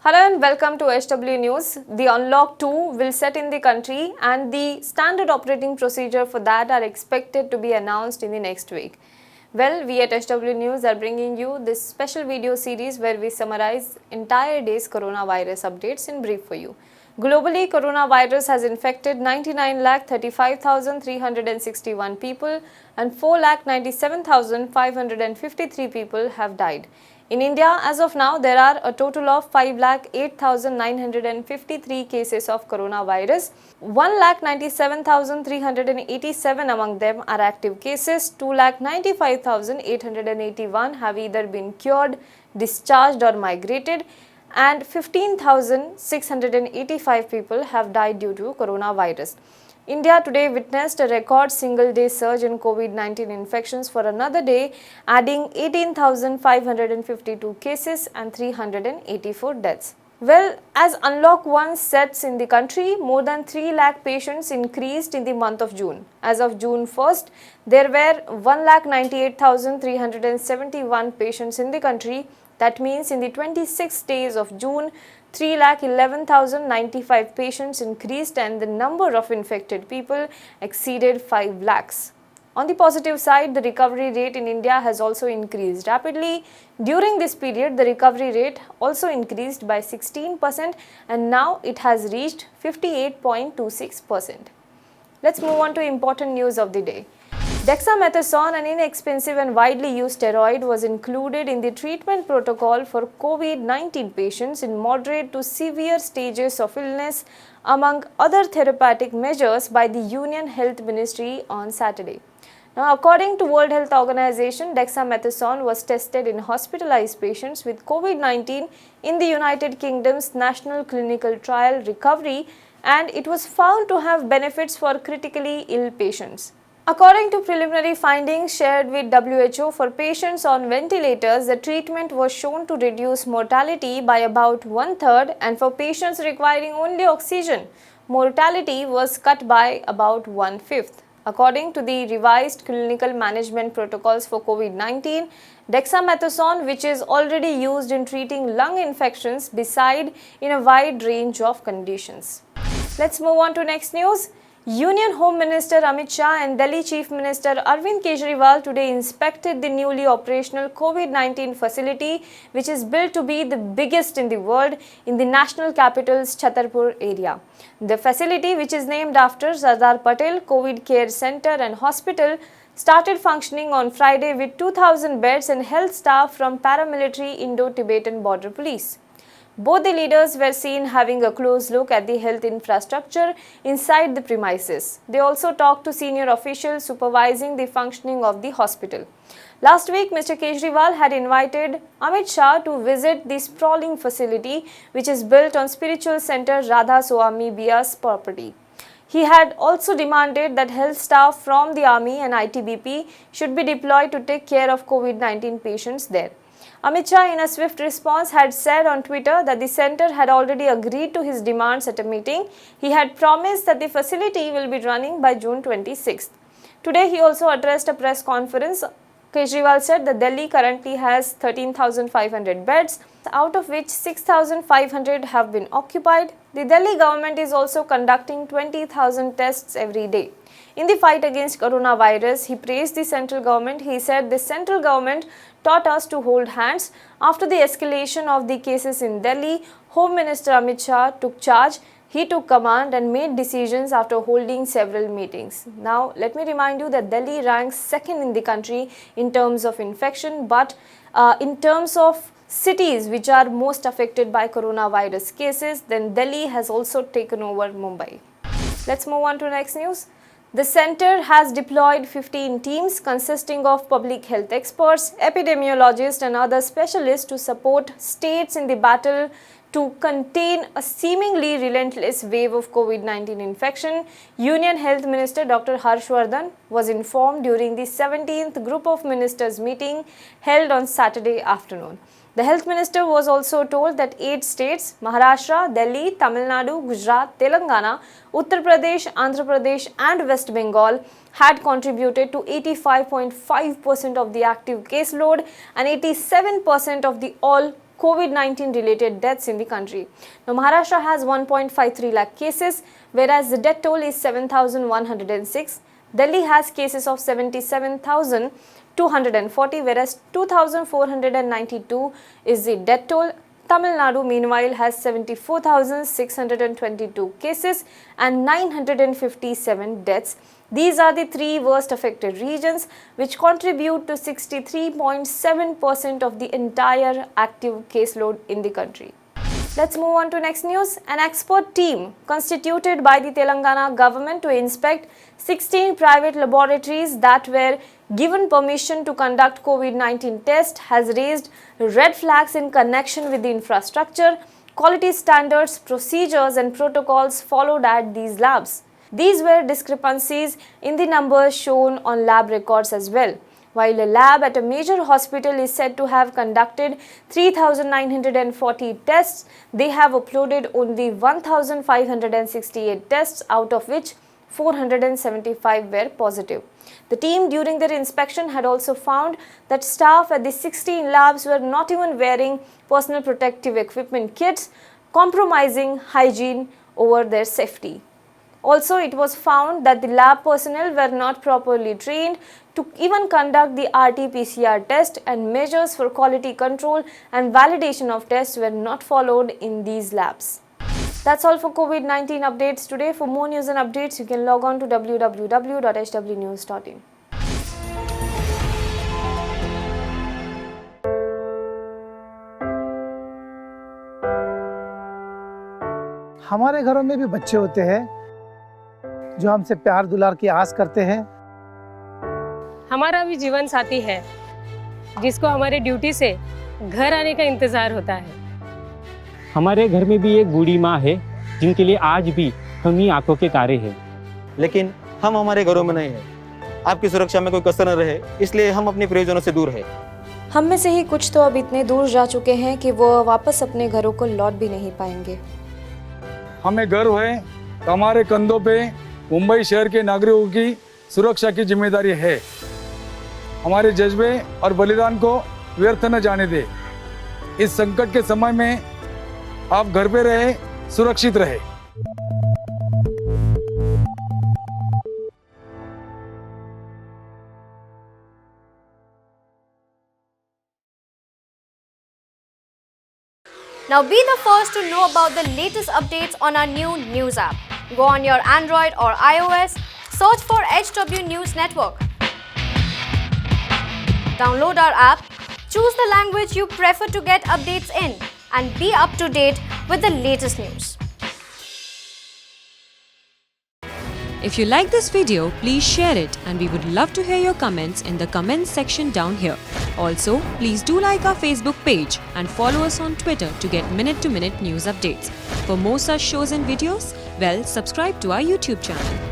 Hello and welcome to SW News. The Unlock 2 will set in the country and the standard operating procedure for that are expected to be announced in the next week. Well, we at SW News are bringing you this special video series where we summarize entire day's coronavirus updates in brief for you. Globally, coronavirus has infected 99,35,361 people and 4,97,553 people have died. In India, as of now, there are a total of 5,08,953 cases of coronavirus. 1,97,387 among them are active cases. 2,95,881 have either been cured, discharged or migrated, and 15,685 people have died due to coronavirus. India today witnessed a record single-day surge in COVID-19 infections for another day, adding 18,552 cases and 384 deaths. Well, as Unlock 1 sets in the country, more than 3 lakh patients increased in the month of June. As of June 1st, there were 1,98,371 patients in the country. That means in the 26 days of June, 3,11,095 patients increased and the number of infected people exceeded 5 lakhs. On the positive side, the recovery rate in India has also increased rapidly. During this period, the recovery rate also increased by 16% and now it has reached 58.26%. Let's move on to important news of the day. Dexamethasone, an inexpensive and widely used steroid, was included in the treatment protocol for COVID-19 patients in moderate to severe stages of illness, among other therapeutic measures, by the Union Health Ministry on Saturday. Now, according to World Health Organization, dexamethasone was tested in hospitalized patients with COVID-19 in the United Kingdom's National Clinical Trial Recovery, and it was found to have benefits for critically ill patients. According to preliminary findings shared with WHO for patients on ventilators, the treatment was shown to reduce mortality by about 1/3, and for patients requiring only oxygen, mortality was cut by about 1/5. According to the revised clinical management protocols for COVID-19, dexamethasone, which is already used in treating lung infections, beside in a wide range of conditions. Let's move on to next news. Union Home Minister Amit Shah and Delhi Chief Minister Arvind Kejriwal today inspected the newly operational COVID-19 facility, which is built to be the biggest in the world in the national capital's Chhatarpur area. The facility, which is named after Sardar Patel COVID Care Center and Hospital, started functioning on Friday with 2,000 beds and health staff from paramilitary Indo-Tibetan Border Police. Both the leaders were seen having a close look at the health infrastructure inside the premises. They also talked to senior officials supervising the functioning of the hospital. Last week, Mr. Kejriwal had invited Amit Shah to visit the sprawling facility, which is built on spiritual center Radha Swami Bias property. He had also demanded that health staff from the army and ITBP should be deployed to take care of COVID-19 patients there. Amit Shah, in a swift response, had said on Twitter that the centre had already agreed to his demands at a meeting. He had promised that the facility will be running by June 26th. Today, he also addressed a press conference. Kejriwal said that Delhi currently has 13,500 beds, out of which 6,500 have been occupied. The Delhi government is also conducting 20,000 tests every day. In the fight against coronavirus, he praised the central government. He said the central government taught us to hold hands. After the escalation of the cases in Delhi, Home Minister Amit Shah took charge. He took command and made decisions after holding several meetings. Now, let me remind you that Delhi ranks second in the country in terms of infection, but in terms of cities which are most affected by coronavirus cases, then Delhi has also taken over Mumbai. Let's move on to next news. The centre has deployed 15 teams consisting of public health experts, epidemiologists and other specialists to support states in the battle to contain a seemingly relentless wave of COVID-19 infection. Union Health Minister Dr. Harshvardhan was informed during the 17th Group of Ministers meeting held on Saturday afternoon. The health minister was also told that 8 states, Maharashtra, Delhi, Tamil Nadu, Gujarat, Telangana, Uttar Pradesh, Andhra Pradesh and West Bengal had contributed to 85.5% of the active caseload and 87% of the all COVID-19 related deaths in the country. Now, Maharashtra has 1.53 lakh cases, whereas the death toll is 7,106. Delhi has cases of 77,240, whereas 2,492 is the death toll. Tamil Nadu, meanwhile, has 74,622 cases and 957 deaths. These are the 3 worst affected regions, which contribute to 63.7% of the entire active caseload in the country. Let's move on to next news. An expert team constituted by the Telangana government to inspect 16 private laboratories that were given permission to conduct COVID-19 tests has raised red flags in connection with the infrastructure, quality standards, procedures and protocols followed at these labs. These were discrepancies in the numbers shown on lab records as well. While a lab at a major hospital is said to have conducted 3,940 tests, they have uploaded only 1,568 tests, out of which 475 were positive. The team during their inspection had also found that staff at the 16 labs were not even wearing personal protective equipment kits, compromising hygiene over their safety. Also, it was found that the lab personnel were not properly trained to even conduct the RT-PCR test, and measures for quality control and validation of tests were not followed in these labs. That's all for COVID-19 updates today. For more news and updates, you can log on to www.hwnews.in. हमारे घरों में भी बच्चे होते हैं जो हमसे प्यार दुलार की आस करते हैं। हमारा भी जीवन साथी है जिसको हमारे ड्यूटी से घर आने का इंतजार होता है। हमारे घर में भी एक बूढ़ी माँ है जिनके लिए आज भी हम ही आंखों के तारे हैं। लेकिन हम हमारे घरों में नहीं हैं। आपकी सुरक्षा में कोई कसर न रहे, इसलिए हम अपने प्रियजनों से दूर हैं। हम में से ही कुछ तो अब इतने दूर जा चुके हैं कि वो वापस अपने घरों को लौट भी नहीं पाएंगे। हमें गर्व है कि हमारे कंधों पे मुंबई शहर के नागरिकों की सुरक्षा की जिम्मेदारी है। हमारे जज्बे और बलिदान को व्यर्थ न जाने दे। इस संकट के समय में आप घर पे रहे, सुरक्षित रहे। Now be the first to know about the latest updates on our new news app. Go on your Android or iOS, search for HW News Network. Download our app, choose the language you prefer to get updates in, and be up to date with the latest news. If you like this video, please share it, and we would love to hear your comments in the comments section down here. Also, please do like our Facebook page and follow us on Twitter to get minute-to-minute news updates. For more such shows and videos, well, subscribe to our YouTube channel.